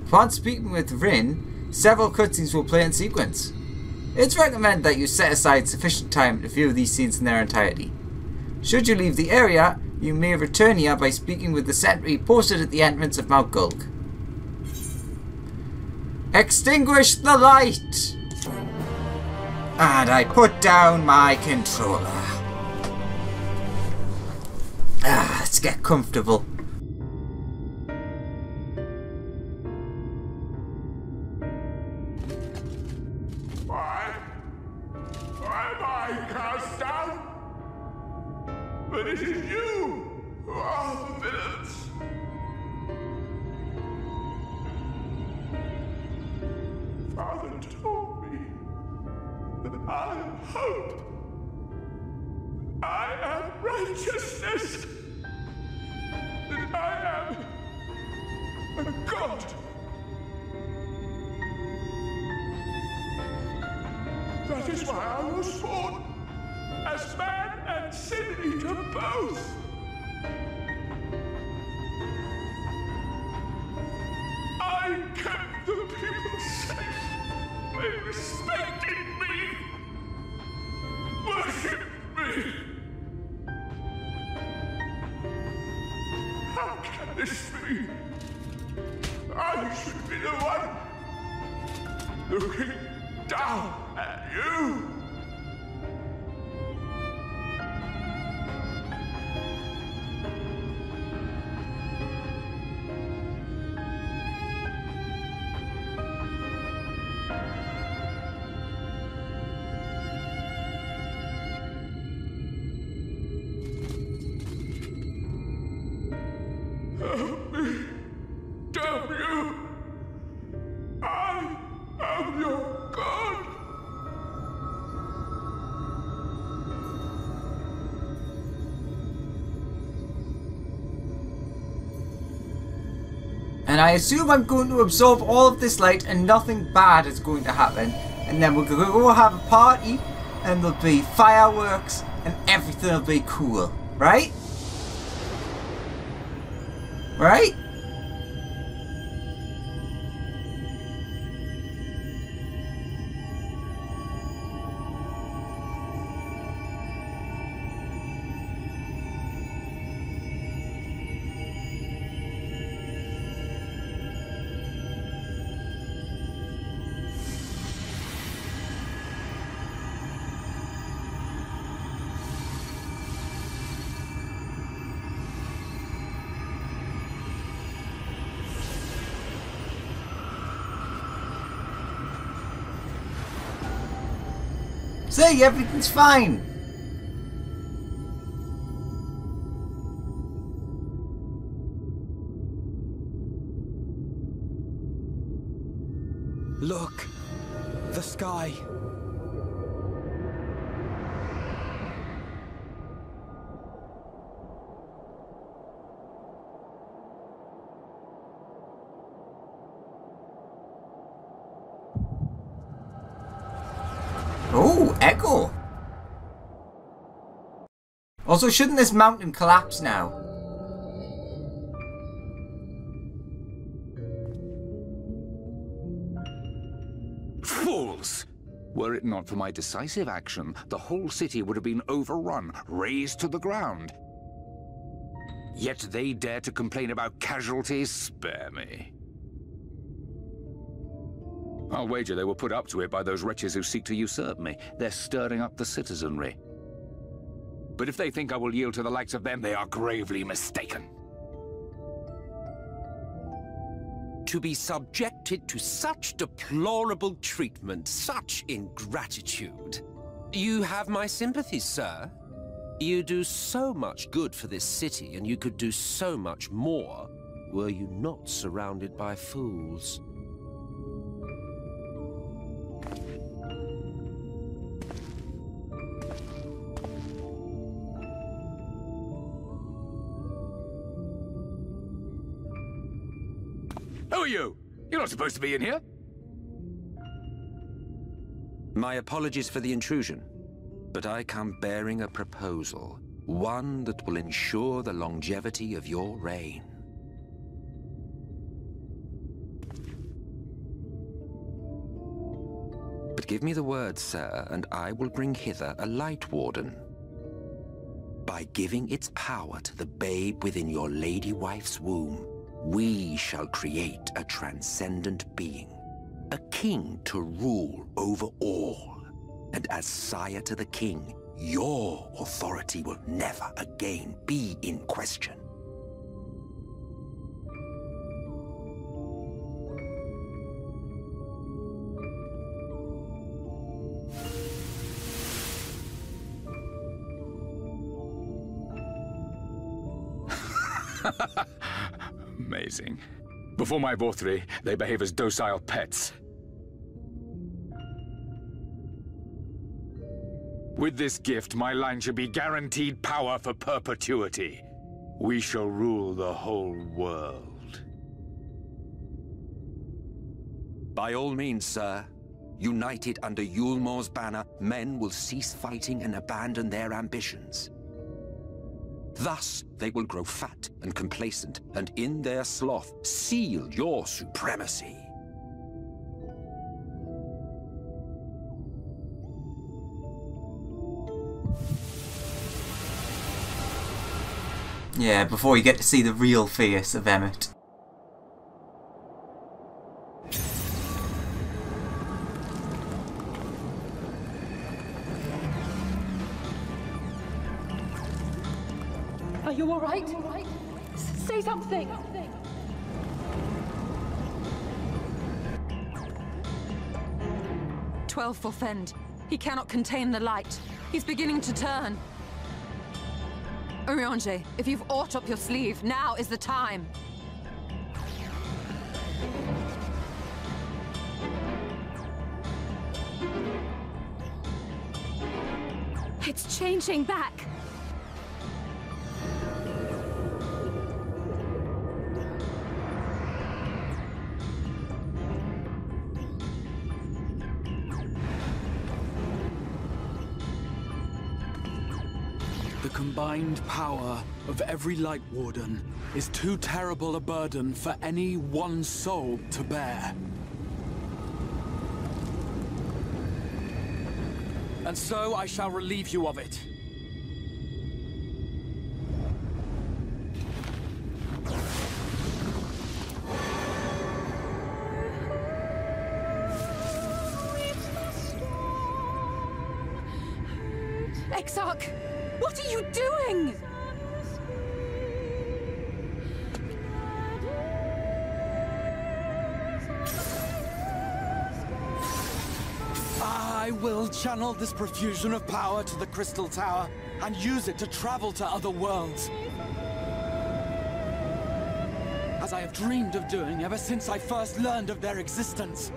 Upon speaking with Rin, several cutscenes will play in sequence. It's recommended that you set aside sufficient time to view these scenes in their entirety. Should you leave the area, you may return here by speaking with the sentry posted at the entrance of Mount Gulg. Extinguish the light! And I put down my controller. Let's get comfortable. Why am I cast down? But it is you who are the villains. Father told me that I am hope. I am righteousness. That I am a god. That is why I was born, as man and sin eater both. I kept the people safe. They respected me, worshipped me. How can this be? I should be the one looking down at you. Help me, damn you! I am your god! And I assume I'm going to absorb all of this light and nothing bad is going to happen. And then we're going to go have a party and there'll be fireworks and everything will be cool. Right? Right? See, everything's fine. Look, the sky. Oh, echo. Also, shouldn't this mountain collapse now? Fools! Were it not for my decisive action, the whole city would have been overrun, razed to the ground. Yet they dare to complain about casualties? Spare me. I'll wager they were put up to it by those wretches who seek to usurp me. They're stirring up the citizenry. But if they think I will yield to the likes of them, they are gravely mistaken. To be subjected to such deplorable treatment, such ingratitude. You have my sympathies, sir. You do so much good for this city, and you could do so much more were you not surrounded by fools. Who are you? You're not supposed to be in here. My apologies for the intrusion, but I come bearing a proposal, one that will ensure the longevity of your reign. Give me the word, sir, and I will bring hither a Light Warden. By giving its power to the babe within your lady wife's womb, we shall create a transcendent being, a king to rule over all. And as sire to the king, your authority will never again be in question. Amazing. Before my Vothri, they behave as docile pets. With this gift, my line should be guaranteed power for perpetuity. We shall rule the whole world. By all means, sir. United under Yulmor's banner, men will cease fighting and abandon their ambitions. Thus, they will grow fat and complacent, and in their sloth, seal your supremacy. Yeah, before you get to see the real face of Emmet. Are you all right? Say something. 12 for Fend. He cannot contain the light. He's beginning to turn. Urianger, if you've aught up your sleeve, now is the time. It's changing back. The combined power of every Light Warden is too terrible a burden for any one soul to bear. And so I shall relieve you of it. Exarch! What are you doing? I will channel this profusion of power to the Crystal Tower and use it to travel to other worlds. As I have dreamed of doing ever since I first learned of their existence.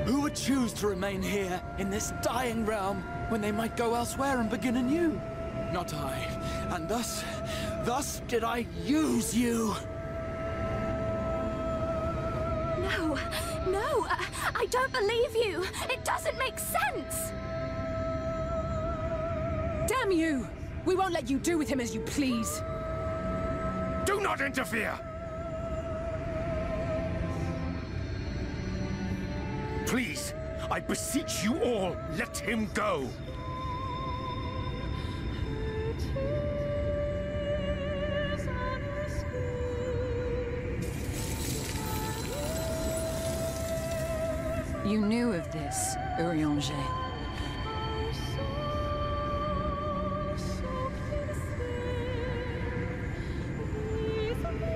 Who would choose to remain here in this dying realm when they might go elsewhere and begin anew? Not I. And thus did I use you. No, I don't believe you. It doesn't make sense. Damn you! We won't let you do with him as you please. Do not interfere! Please, I beseech you all, let him go! You knew of this, Urianger.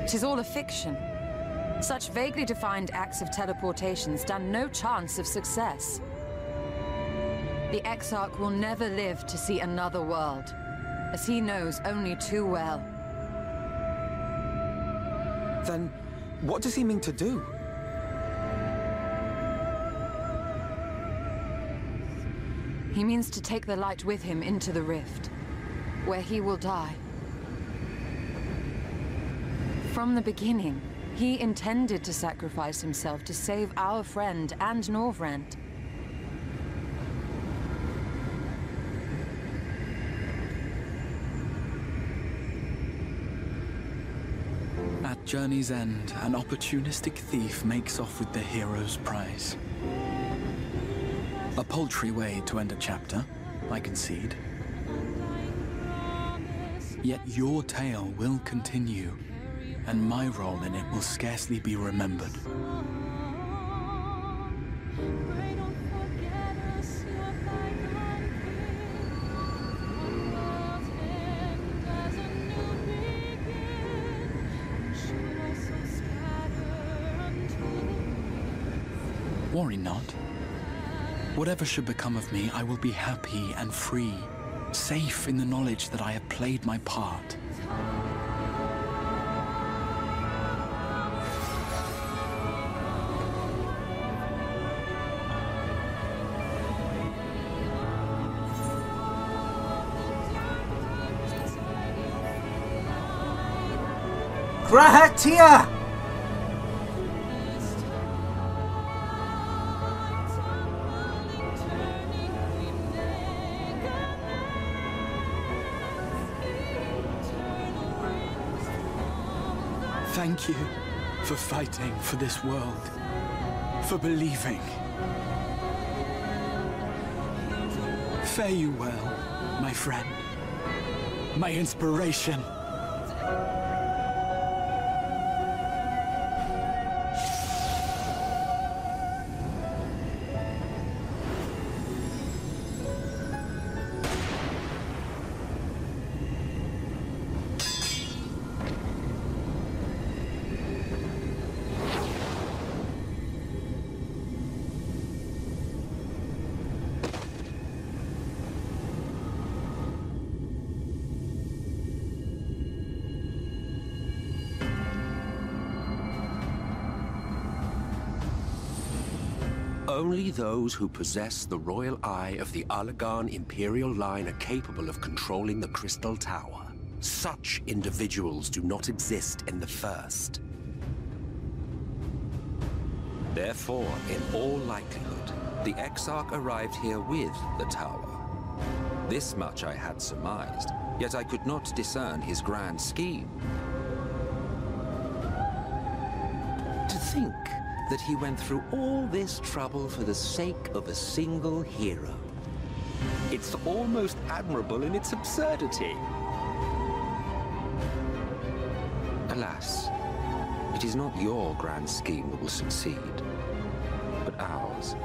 It is all a fiction. Such vaguely defined acts of teleportation stand no chance of success. The Exarch will never live to see another world, as he knows only too well. Then, what does he mean to do? He means to take the light with him into the rift, where he will die. From the beginning, he intended to sacrifice himself to save our friend and Norvrent. At journey's end, an opportunistic thief makes off with the hero's prize. A paltry way to end a chapter, I concede. Yet your tale will continue, and my role in it will scarcely be remembered. Worry not. Whatever should become of me, I will be happy and free, safe in the knowledge that I have played my part. Grahatia! Thank you for fighting for this world, for believing. Fare you well, my friend, my inspiration. Only those who possess the royal eye of the Allagan Imperial line are capable of controlling the Crystal Tower. Such individuals do not exist in the First. Therefore, in all likelihood, the Exarch arrived here with the tower. This much I had surmised, yet I could not discern his grand scheme. To think that he went through all this trouble for the sake of a single hero. It's almost admirable in its absurdity. Alas, it is not your grand scheme that will succeed, but ours.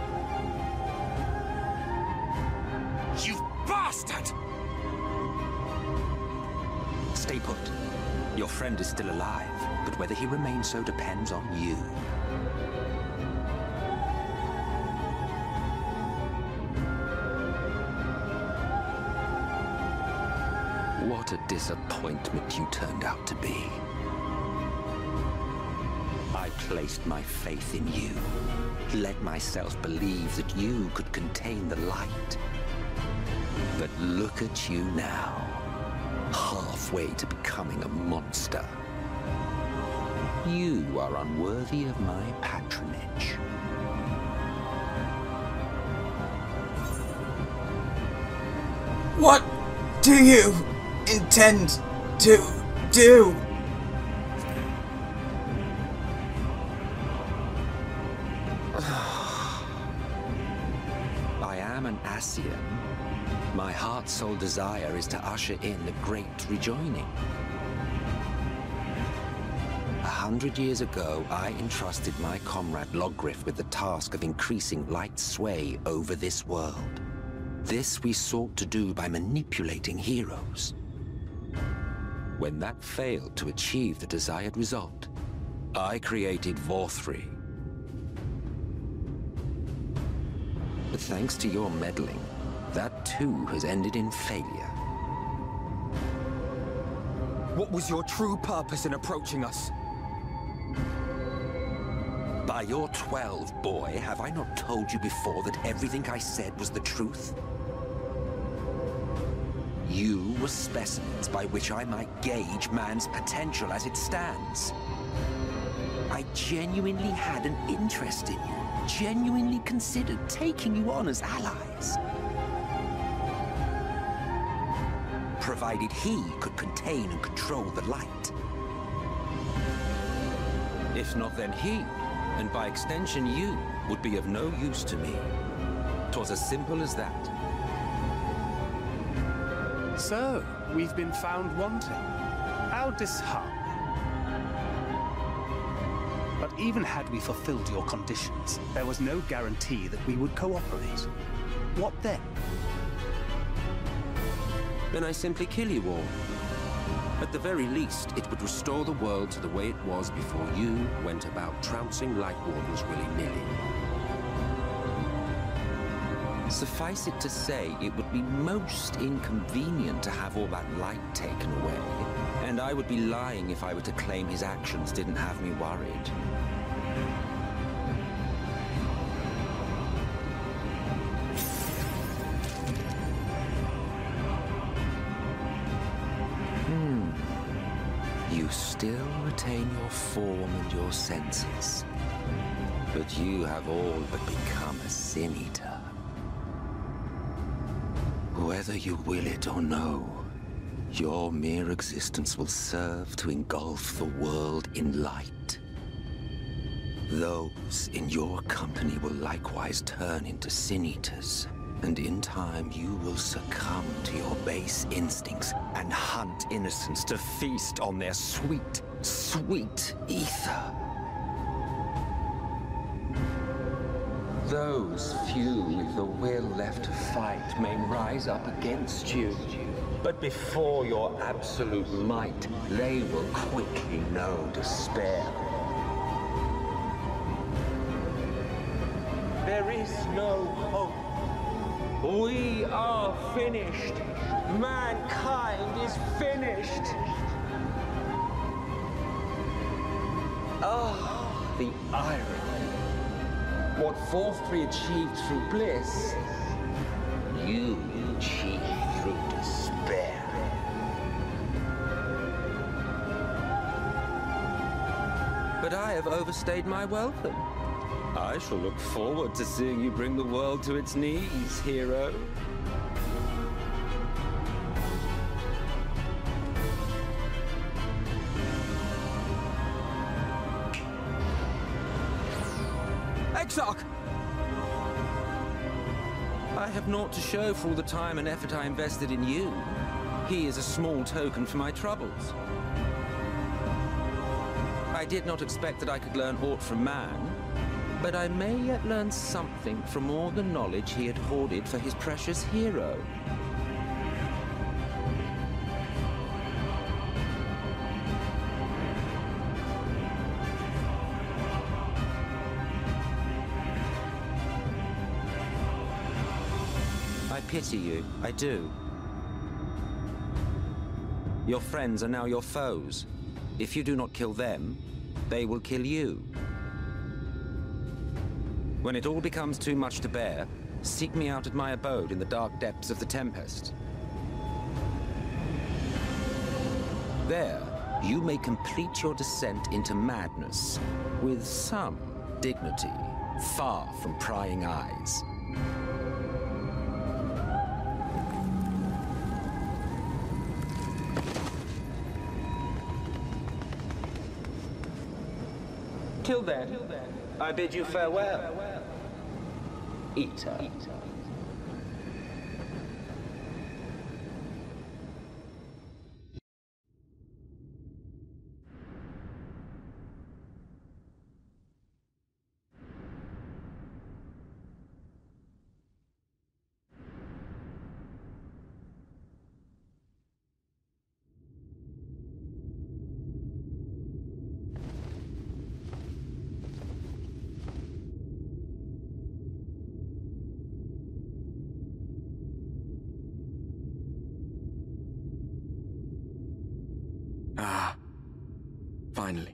You bastard! Stay put. Your friend is still alive, but whether he remains so depends on you. What a disappointment you turned out to be. I placed my faith in you, let myself believe that you could contain the light. But look at you now, halfway to becoming a monster. You are unworthy of my patronage. What do you intend to do? I am an Ascian. My heart's sole desire is to usher in the great rejoining. 100 years ago, I entrusted my comrade Logriff with the task of increasing light's sway over this world. This we sought to do by manipulating heroes. When that failed to achieve the desired result, I created Vorthri. But thanks to your meddling, that too has ended in failure. What was your true purpose in approaching us? By your 12, boy, have I not told you before that everything I said was the truth? You were specimens by which I might gauge man's potential as it stands. I genuinely had an interest in you, genuinely considered taking you on as allies. Provided he could contain and control the light. If not, then he, and by extension you, would be of no use to me. 'Twas as simple as that. So, we've been found wanting. How disheartening. But even had we fulfilled your conditions, there was no guarantee that we would cooperate. What then? Then I simply kill you all. At the very least, it would restore the world to the way it was before you went about trouncing Light Wardens willy-nilly. Suffice it to say, it would be most inconvenient to have all that light taken away, and I would be lying if I were to claim his actions didn't have me worried. You still retain your form and your senses, but you have all but become a Sin Eater. Whether you will it or no, your mere existence will serve to engulf the world in light. Those in your company will likewise turn into Sin Eaters, and in time you will succumb to your base instincts and hunt innocents to feast on their sweet, sweet ether. Those few with the will left to fight may rise up against you, but before your absolute might, they will quickly know despair. There is no hope. We are finished. Mankind is finished. Ah, the irony. What fourth we achieved through bliss, you achieved through despair. But I have overstayed my welcome. I shall look forward to seeing you bring the world to its knees, hero. Exarch! I have naught to show for all the time and effort I invested in you. He is a small token for my troubles. I did not expect that I could learn aught from man, but I may yet learn something from all the knowledge he had hoarded for his precious hero. I pity you, I do. Your friends are now your foes. If you do not kill them, they will kill you. When it all becomes too much to bear, seek me out at my abode in the dark depths of the Tempest. There, you may complete your descent into madness with some dignity, far from prying eyes. Till then, I bid you farewell, Eater. Ah, finally.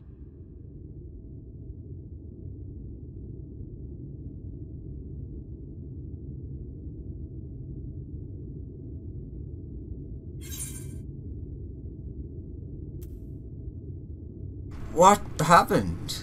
What happened?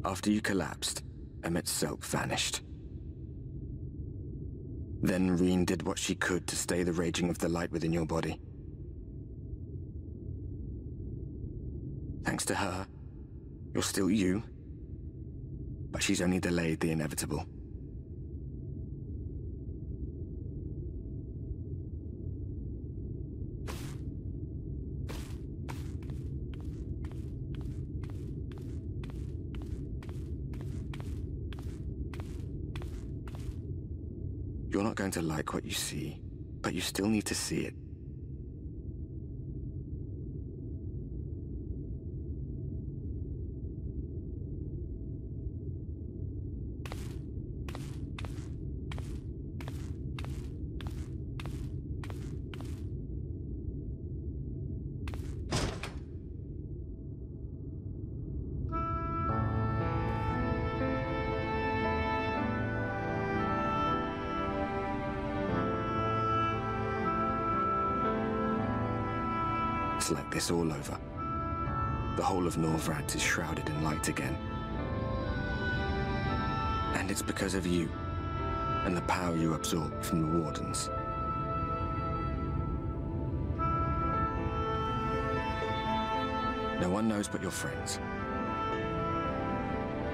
After you collapsed, Emet-Selch vanished. Then Reen did what she could to stay the raging of the light within your body. Thanks to her, you're still you, but she's only delayed the inevitable. You're not going to like what you see, but you still need to see it. It's like this all over. The whole of Norvrad is shrouded in light again. And it's because of you, and the power you absorb from the Wardens. No one knows but your friends.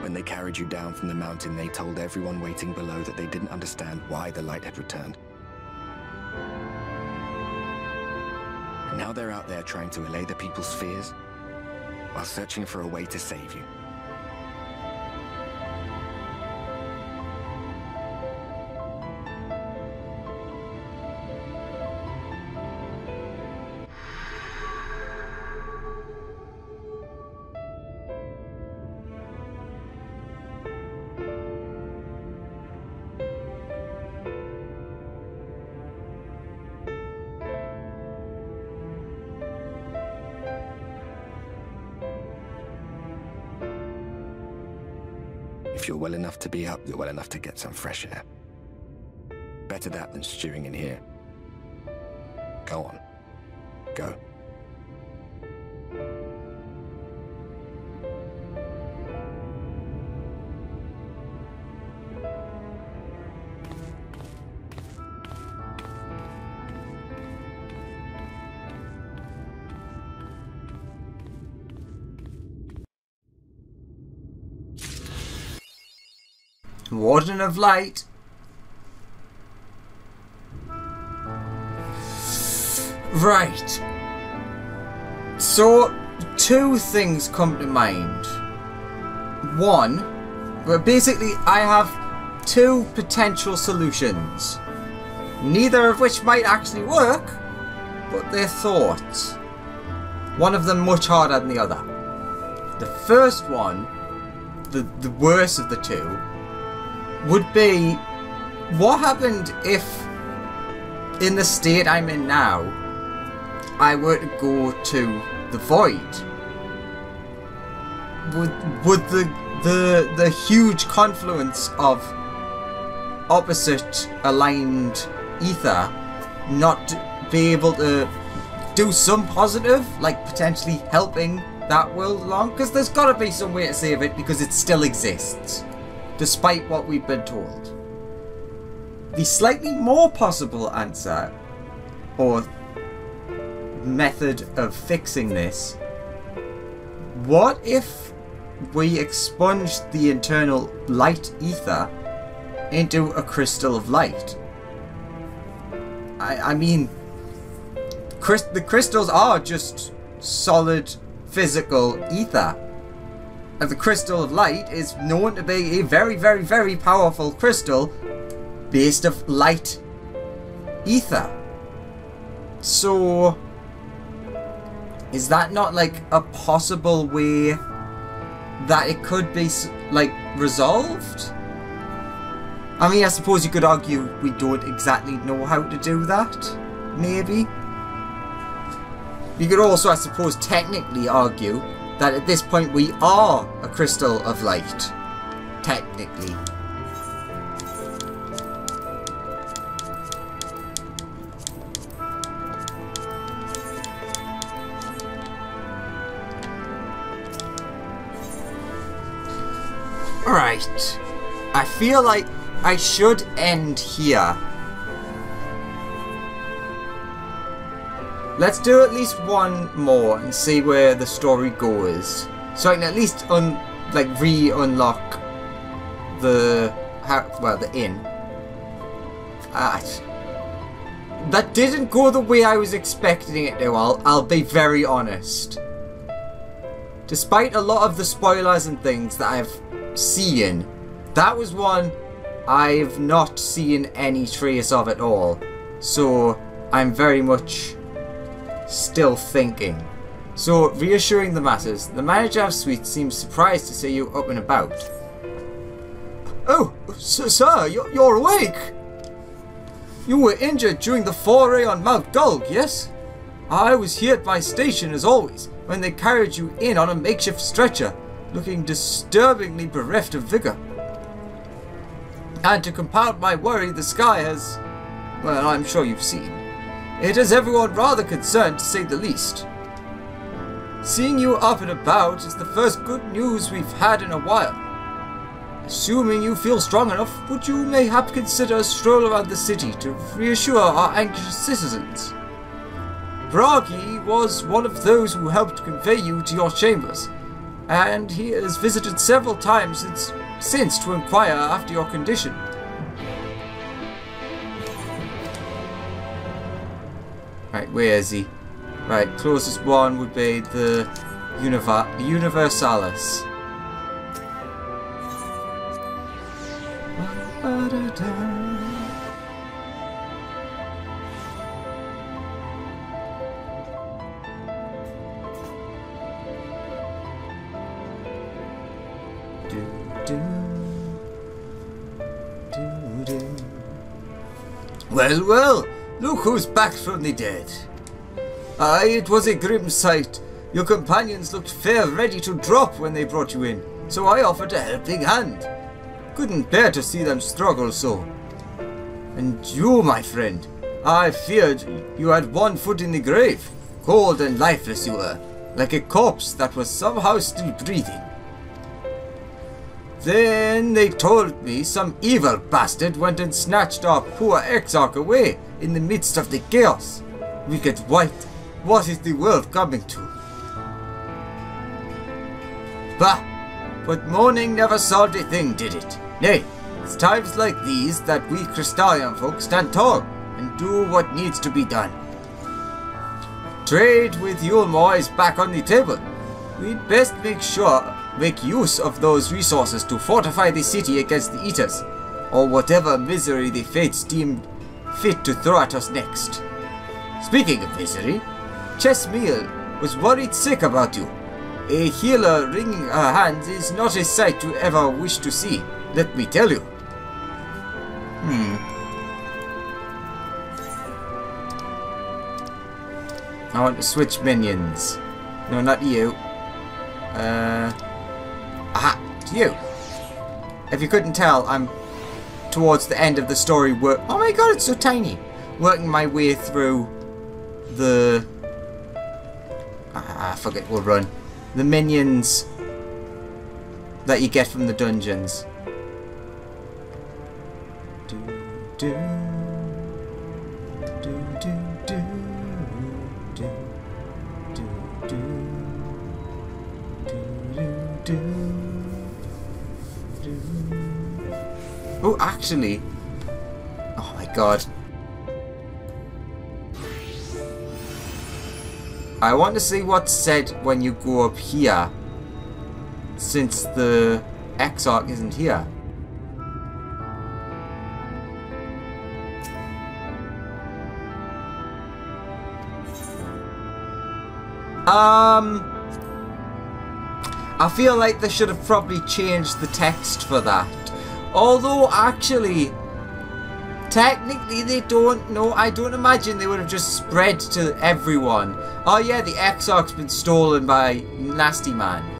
When they carried you down from the mountain, they told everyone waiting below that they didn't understand why the light had returned. Now they're out there trying to allay the people's fears, while searching for a way to save you. If you're well enough to be up, you're well enough to get some fresh air. Better that than stewing in here. Go on. Go. Warden of Light. Right. So, two things come to mind. One, well, basically I have two potential solutions. Neither of which might actually work, but they're thoughts. One of them much harder than the other. The first one, the worst of the two, would be, what happened if, in the state I'm in now, I were to go to the Void? Would the huge confluence of opposite aligned ether not be able to do some positive, like potentially helping that world along? Because there's got to be some way to save it, because it still exists, despite what we've been told. The slightly more possible answer, or method of fixing this, what if we expunged the internal light ether into a crystal of light? I mean, the crystals are just solid physical ether. And the crystal of light is known to be a very, very, very powerful crystal based of light ether. So, is that not like a possible way that it could be like resolved? I mean, I suppose you could argue we don't exactly know how to do that, maybe. You could also, I suppose, technically argue that at this point we are a crystal of light. Technically. Alright. I feel like I should end here Let's do at least one more and see where the story goes. So I can at least re-unlock the inn. That didn't go the way I was expecting it to, I'll be very honest. Despite a lot of the spoilers and things that I've seen, that was one I've not seen any trace of at all. So I'm very much still thinking. So, reassuring the masses, the manager of Sweet seems surprised to see you up and about. Oh, sir, you're awake! You were injured during the foray on Mount Gulg, yes? I was here at my station as always, when they carried you in on a makeshift stretcher, looking disturbingly bereft of vigor. And to compound my worry, the sky has... well, I'm sure you've seen. It has everyone rather concerned, to say the least. Seeing you up and about is the first good news we've had in a while. Assuming you feel strong enough, would you mayhap consider a stroll around the city to reassure our anxious citizens? Bragi was one of those who helped convey you to your chambers, and he has visited several times since to inquire after your condition. Right, where is he? Right, closest one would be the Universalis. Well, well, look who's back from the dead. Aye, it was a grim sight. Your companions looked fair ready to drop when they brought you in, so I offered a helping hand. Couldn't bear to see them struggle so. And you, my friend, I feared you had one foot in the grave. Cold and lifeless you were, like a corpse that was somehow still breathing. Then they told me some evil bastard went and snatched our poor Exarch away in the midst of the chaos. Wicked white, what is the world coming to? Bah! But mourning never solved a thing, did it? Nay, it's times like these that we Crystallian folk stand tall and do what needs to be done. Trade with Yulmore is back on the table. We'd best make use of those resources to fortify the city against the Eaters, or whatever misery the fates deemed fit to throw at us next. Speaking of misery, Chesmeal was worried sick about you. A healer wringing her hands is not a sight you ever wish to see, let me tell you. I want to switch minions. No, not you. Aha, to you. If you couldn't tell, I'm towards the end of the story. Oh my god, it's so tiny. Working my way through the... fuck it, we'll run. The minions that you get from the dungeons. Oh, actually... oh my god. I want to see what's said when you go up here, since the Exarch isn't here. I feel like they should have probably changed the text for that. Although, actually, technically they don't know. I don't imagine they would have just spread to everyone. Oh yeah, the Exarch's been stolen by Nasty Man.